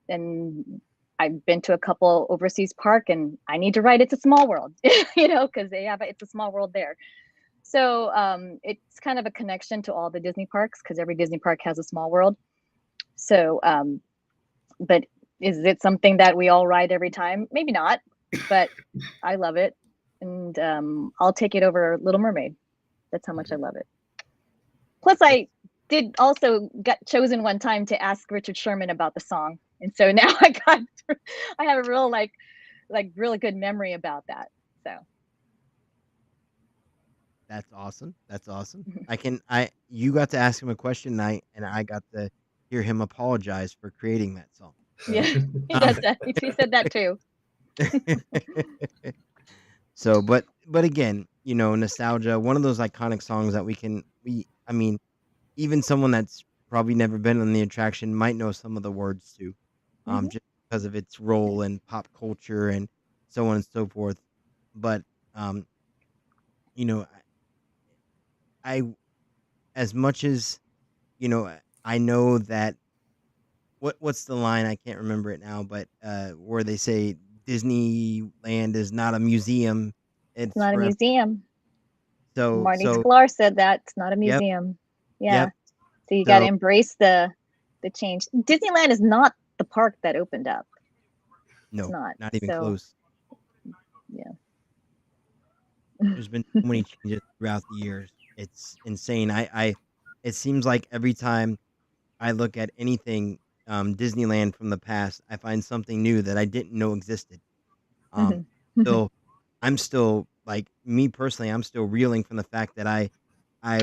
and I've been to a couple overseas park and I need to ride It's a Small World, because they have It's a Small World there. So it's kind of a connection to all the Disney parks because every Disney park has a Small World. So, but is it something that we all ride every time? Maybe not, but I love it. And I'll take it over Little Mermaid. That's how much I love it. Plus, I did also got chosen one time to ask Richard Sherman about the song. And so now I have a real really good memory about that. So That's awesome. That's awesome. You got to ask him a question, and I got to hear him apologize for creating that song. yeah, he Um, does that. He said that too. so, but again, nostalgia, one of those iconic songs that even someone that's probably never been on the attraction might know some of the words to, Hmm. just because of its role in pop culture and so on and so forth. But, um, you know, I as much as I know that what's the line? I can't remember it now, but where they say Disneyland is not a museum; It's it's not a forever. museum. So, Marty so Sklar said that it's not a yep, museum. Yeah. yep. So you got to So embrace the change. Disneyland is not the park that opened up. It's no, not. not even So close. yeah. There's been so many changes throughout the years. It's insane. It seems like every time I look at anything, Disneyland from the past, I find something new that I didn't know existed. Um, Mhm. so I'm still like me personally, I'm still reeling from the fact that I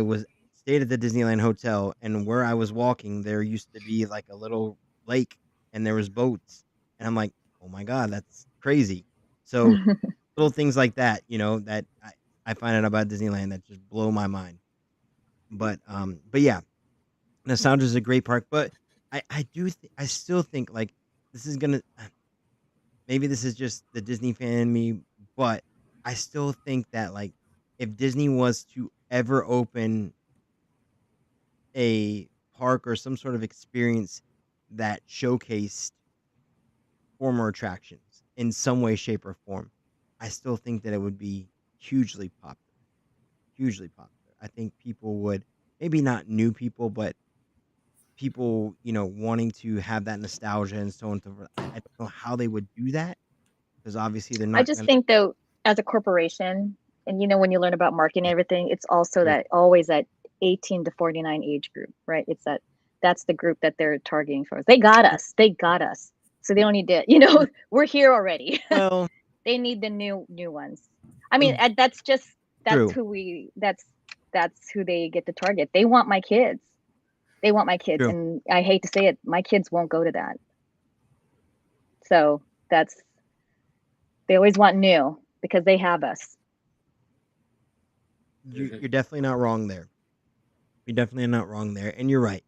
was stayed at the Disneyland hotel, and where I was walking, there used to be like a little lake, and there was boats, and I'm like, oh my god, that's crazy. So little things like that, that I find out about Disneyland that just blow my mind. But yeah, nostalgia is a great park, but I still think like this is gonna maybe this is just the Disney fan in me, but I still think that like if Disney was to ever open a park or some sort of experience that showcased former attractions in some way, shape, or form, I still think that it would be hugely popular. Hugely popular. I think people would, maybe not new people, but people, wanting to have that nostalgia and so on and so forth. I don't know how they would do that because obviously they're I not just going think though, as a corporation, and when you learn about marketing and everything, it's also to. that always that 18 to 49 age group, right? It's that's the group that they're targeting for us. They got us. They got us. So they don't need to, we're here already. Well, They need the new ones. I mean, that's just true. that's who they get to target. They want my kids. They want my kids, True. and I hate to say it, my kids won't go to that. So that's they always want new because they have us. You're definitely not wrong there. You're definitely not wrong there. And you're right.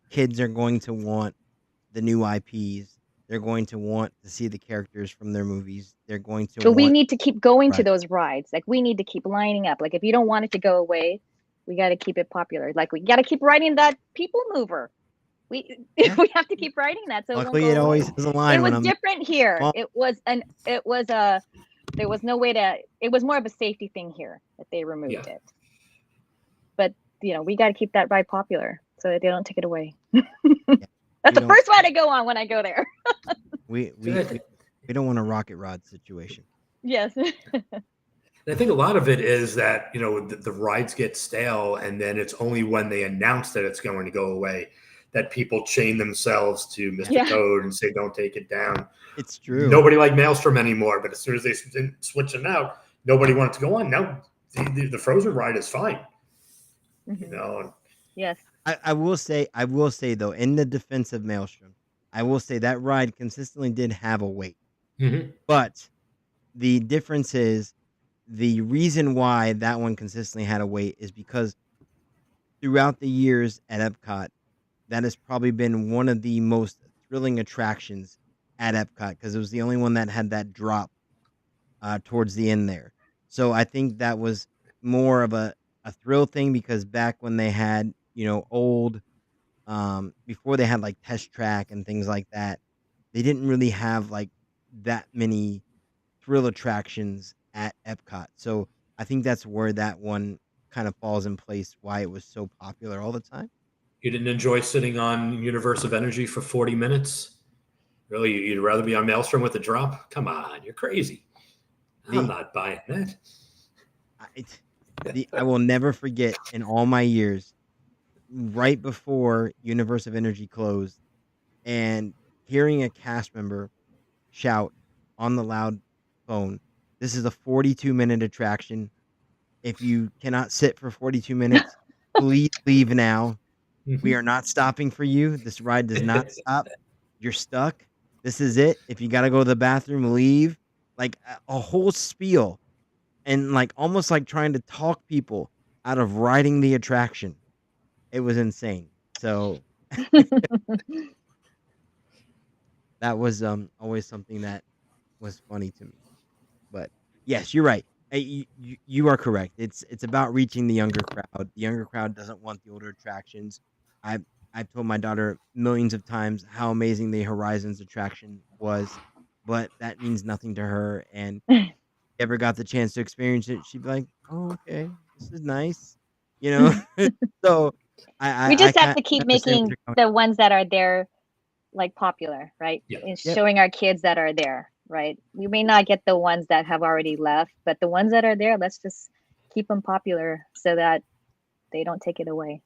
Kids are going to want the new IPs. They're going to want to see the characters from their movies. They're going to But we want need to keep going to right. those rides. Like we need to keep lining up. Like if you don't want it to go away, we got to keep it popular. Like we got to keep riding that people mover. We Yeah. we have to keep riding that so it won't Luckily, go it away. always has a It line when was I'm different here. well, It was a there was no way to it was more of a safety thing here that they Yeah. removed it. But we got to keep that ride popular so that they don't take it away. yeah, That's we the don't first ride I go on when I go there. we So we we, we don't want a rocket rod situation. Yes. I think a lot of it is that the rides get stale, and then it's only when they announce that it's going to go away that people chain themselves to Mr. Yeah. Toad and say, "Don't take it down." It's true. Nobody liked Maelstrom anymore, but as soon as they switch them out, nobody wanted to go on. Now the Frozen ride is fine, Mhm. Yes. I will say though, in the defense of Maelstrom, I will say that ride consistently did have a wait. Mm-hmm. But the difference is the reason why that one consistently had a wait is because throughout the years at Epcot, that has probably been one of the most thrilling attractions at Epcot because it was the only one that had that drop towards the end there. So I think that was more of a thrill thing because back when they had, old, before they had like Test Track and things like that, they didn't really have like that many thrill attractions at Epcot. So I think that's where that one kind of falls in place, why it was so popular all the time. You didn't enjoy sitting on Universe of Energy for 40 minutes? Really? You'd rather be on Maelstrom with a drop? Come on, you're crazy. I'm The not buying that. I will never forget in all my years, right before Universe of Energy closed, and hearing a cast member shout on the loud phone, "This is a 42-minute attraction. If you cannot sit for 42 minutes, please leave now. We Mhm. are not stopping for you. This ride does not stop. You're stuck. This is it. If you got to go to the bathroom, leave." Like a whole spiel and like almost like trying to talk people out of riding the attraction. It was insane. So that was always something that was funny to me. But yes, you're right. You are correct. It's about reaching the younger crowd. The younger crowd doesn't want the older attractions. I've I've told my daughter millions of times how amazing the Horizons attraction was, but that means nothing to her. And ever got the chance to experience it, she'd be like, "Oh, okay, this is nice," you know. So We I just have kind to keep of understand what making you're going. the ones that are there like popular, right? Yeah. And Yep, showing our kids that are there, right? We may not get the ones that have already left, but the ones that are there, let's just keep them popular so that they don't take it away.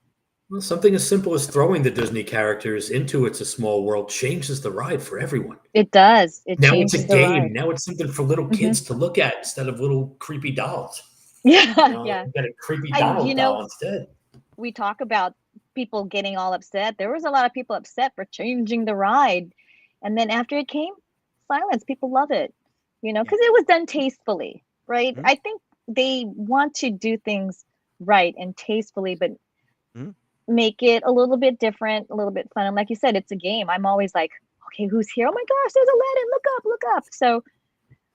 Well, something as simple as throwing the Disney characters into It's a Small World changes the ride for everyone. It does. It Now it's a changes the game. ride. Now it's something for little Hmm. kids to look at instead of little creepy dolls. Yeah, yeah. You got a creepy I, Donald doll instead. we talk about people getting all upset. There was a lot of people upset for changing the ride. And then after it came, silence. People love it, Yeah. because it was done tastefully, right? Mhm, I think they want to do things right and tastefully, but mhm. make it a little bit different, a little bit fun. And like you said, it's a game. I'm always like, okay, who's here? Oh my gosh, there's Aladdin. Look up, look up. So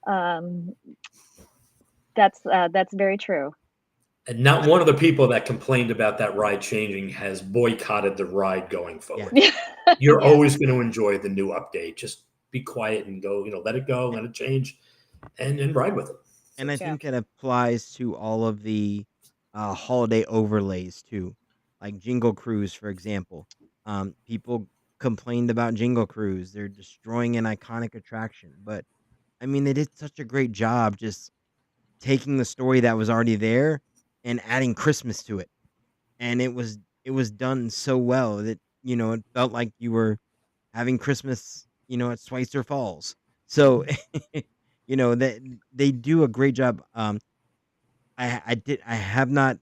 um, that's very true. And not one of the people that complained about that ride changing has boycotted the ride going Yeah. forward. You're Yeah. always going to enjoy the new update. Just be quiet and go, let it go, let it change, and ride with it. And I So, Yeah. think that applies to all of the holiday overlays too, like Jingle Cruise, for example. People complained about Jingle Cruise; they're destroying an iconic attraction. But I mean, they did such a great job just taking the story that was already there and adding Christmas to it, and it was done so well that it felt like you were having Christmas, at Schweitzer Falls. So, that they do a great job. I have not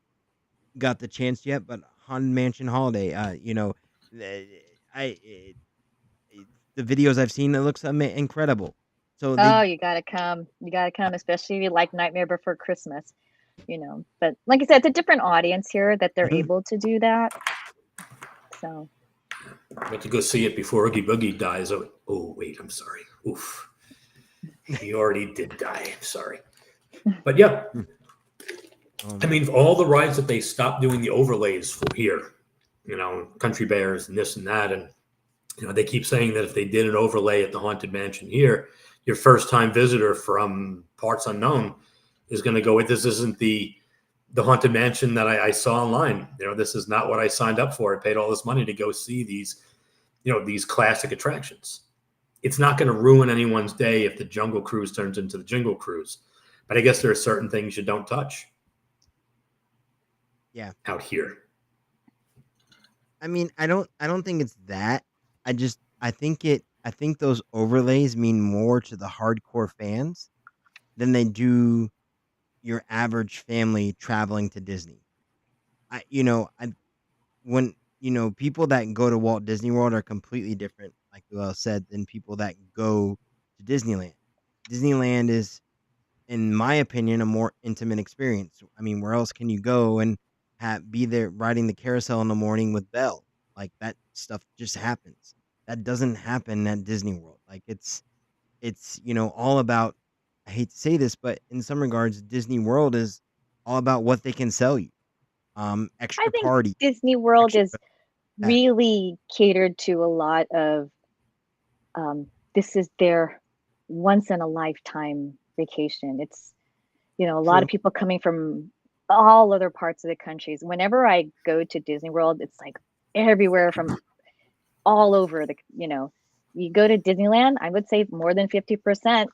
got the chance yet, but Haunted Mansion Holiday, the I it the videos I've seen, it looks incredible. So they Oh, you gotta come. You gotta come, especially if you like Nightmare Before Christmas. But like I said, it's a different audience here that they're Mhm. able to do that. So I went to go see it before Oogie Boogie dies. Oh, wait, I'm sorry. Oof. He already did die. I'm sorry. But yeah, I Um, mean, all the rides that they stopped doing the overlays for here, Country Bears and this and that. And, they keep saying that if they did an overlay at the Haunted Mansion here, your first time visitor from parts unknown is going to go, this isn't the Haunted Mansion that I saw online. This is not what I signed up for. I paid all this money to go see these classic attractions. It's not going to ruin anyone's day if the Jungle Cruise turns into the Jingle Cruise. But I guess there are certain things you don't touch yeah. out here. I mean, I don't think it's that. I think those overlays mean more to the hardcore fans than they do your average family traveling to Disney. I you know, I when people that go to Walt Disney World are completely different, like Will said, than people that go to Disneyland. Disneyland is, in my opinion, a more intimate experience. I mean, where else can you go and be there riding the carousel in the morning with Belle? Like that stuff just happens. That doesn't happen at Disney World. Like it's all about. I hate to say this, but in some regards, Disney World is all about what they can sell you. I Extra think party, Disney World extra is that. really catered to a lot of this is their once in a lifetime vacation. It's a lot of True. people coming from all other parts of the countries. Whenever I go to Disney World, it's like everywhere from all over you go to Disneyland, I would say more than 50%,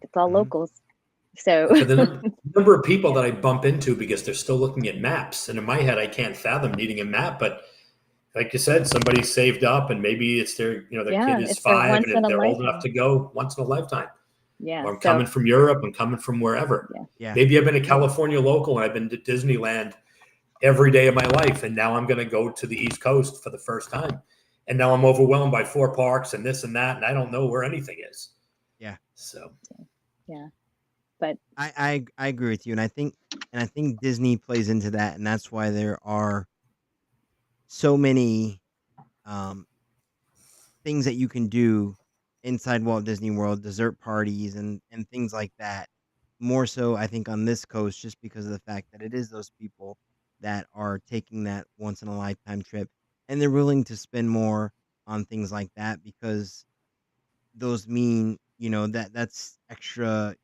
it's all Mhm. locals. So For the number of people yeah. that I bump into because they're still looking at maps. And in my head, I can't fathom needing a map. But like you said, somebody saved up and maybe it's their kid Yeah, is it's their 5 once in and a they're old enough lifetime. to go once in a lifetime. Yeah, Or I'm so coming from Europe, I'm coming from wherever. yeah. Yeah. Maybe I've been a California local and I've been to Disneyland every day of my life. And now I'm going to go to the East Coast for the first time. And now I'm overwhelmed by 4 parks and this and that. And I don't know where anything is. Yeah. So, Yeah. But I agree with you, and I think Disney plays into that, and that's why there are so many um, things that you can do inside Walt Disney World, dessert parties and things like that. More so, I think, on this coast, just because of the fact that it is those people that are taking that once in a lifetime trip, and they're willing to spend more on things like that because those mean, that's extra,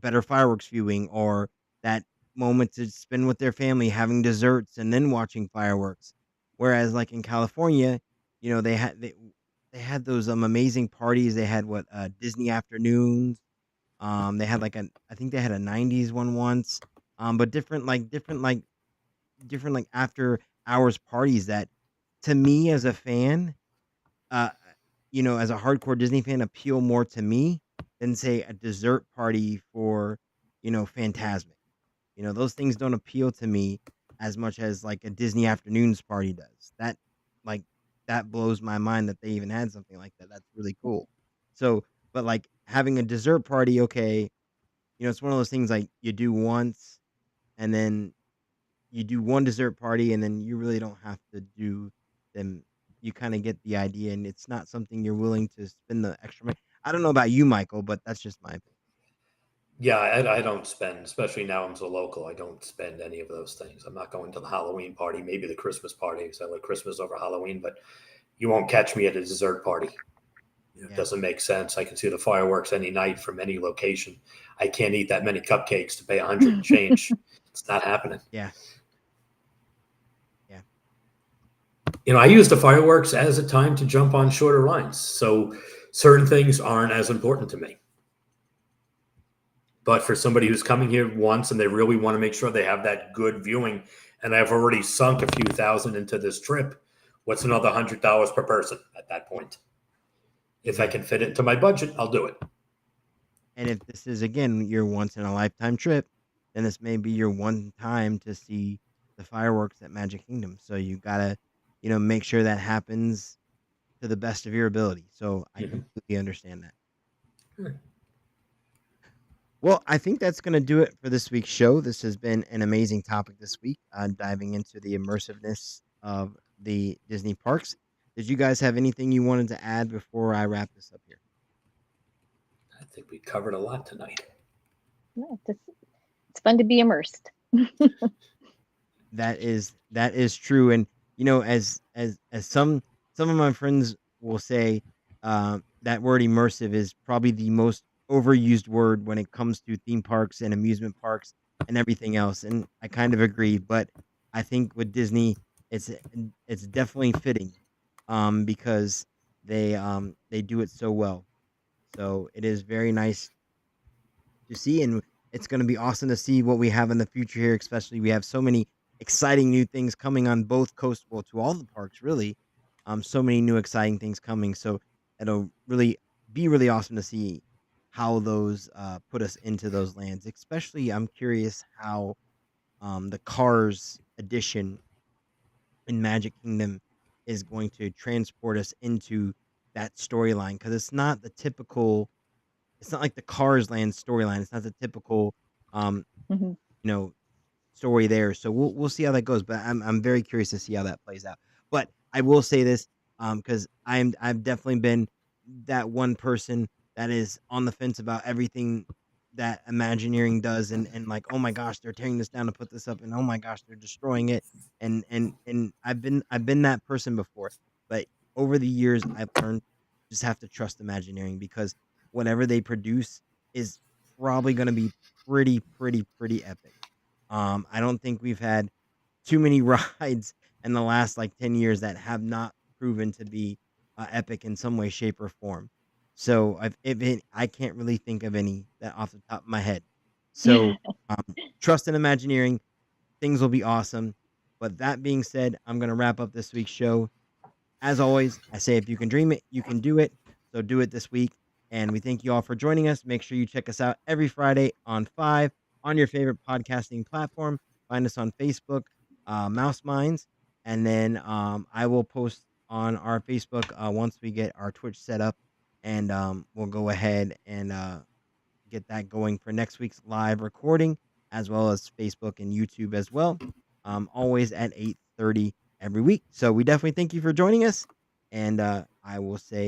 better fireworks viewing, or that moment to spend with their family having desserts and then watching fireworks. Whereas like in California, they had those amazing parties. They had what Disney afternoons. They had like I think they had a 90s one once. But different like hours parties that, to me as a fan, uh, as a hardcore Disney fan, appeal more to me than say a dessert party for, Phantasmic. Those things don't appeal to me as much as like a Disney afternoons party does. Like that blows my mind that they even had something like that. That's really cool. So, but like having a dessert party, okay, it's one of those things like you do once and then you do one dessert party and then you really don't have to do them. You kind of get the idea, and it's not something you're willing to spend the extra money. I don't know about you, Michael, but that's just my opinion. Yeah, I don't spend, especially now I'm so local. I don't spend any of those things. I'm not going to the Halloween party, maybe the Christmas party, because I like Christmas over Halloween. But you won't catch me at a dessert party. It Yeah. doesn't make sense. I can see the fireworks any night from any location. I can't eat that many cupcakes to pay 100 and change. It's not happening. Yeah. Yeah. I use the fireworks as a time to jump on shorter lines. So certain things aren't as important to me. But for somebody who's coming here once and they really want to make sure they have that good viewing, and I've already sunk a few thousand into this trip, what's another $100 per person at that point? If I can fit it into my budget, I'll do it. And if this is, again, your once in a lifetime trip, then this may be your one time to see the fireworks at Magic Kingdom. So you got to, make sure that happens to the best of your ability. So I completely understand that. Well, I think that's going to do it for this week's show. This has been an amazing topic this week, diving into the immersiveness of the Disney parks. Did you guys have anything you wanted to add before I wrap this up here? I think we covered a lot tonight. No, it's fun to be immersed. That is true, and as some of my friends will say, that word immersive is probably the most overused word when it comes to theme parks and amusement parks and everything else, and I kind of agree. But I think with Disney, it's definitely fitting, because they do it so well. So it is very nice to see, and it's going to be awesome to see what we have in the future here. Especially, we have so many exciting new things coming on both coasts, well, to all the parks, really. So many new exciting things coming. So it'll really be really awesome to see how those put us into those lands. Especially, I'm curious how the Cars edition in Magic Kingdom is going to transport us into that storyline, because it's not the typical, it's not like the Cars Land storyline. It's not the typical, um, Mhm. you know, story there. So we'll see how that goes. But I'm very curious to see how that plays out. But I will say this, because I've definitely been that one person that is on the fence about everything that Imagineering does, and like, oh my gosh, they're tearing this down to put this up, and oh my gosh, they're destroying it, and I've been that person before. But over the years, I've learned just have to trust Imagineering, because whatever they produce is probably going to be pretty epic. I don't think we've had too many rides in the last like 10 years that have not proven to be epic in some way, shape, or form. So I can't really think of any that off the top of my head. So trust in Imagineering, things will be awesome. But that being said, I'm going to wrap up this week's show. As always, I say if you can dream it, you can do it. So do it this week. And we thank you all for joining us. Make sure you check us out every Friday on 5 on your favorite podcasting platform. Find us on Facebook, Mouse Minds. And then I will post on our Facebook once we get our Twitch set up. And we'll go ahead and get that going for next week's live recording, as well as Facebook and YouTube as well. Always at 8:30 every week. So we definitely thank you for joining us, and I will say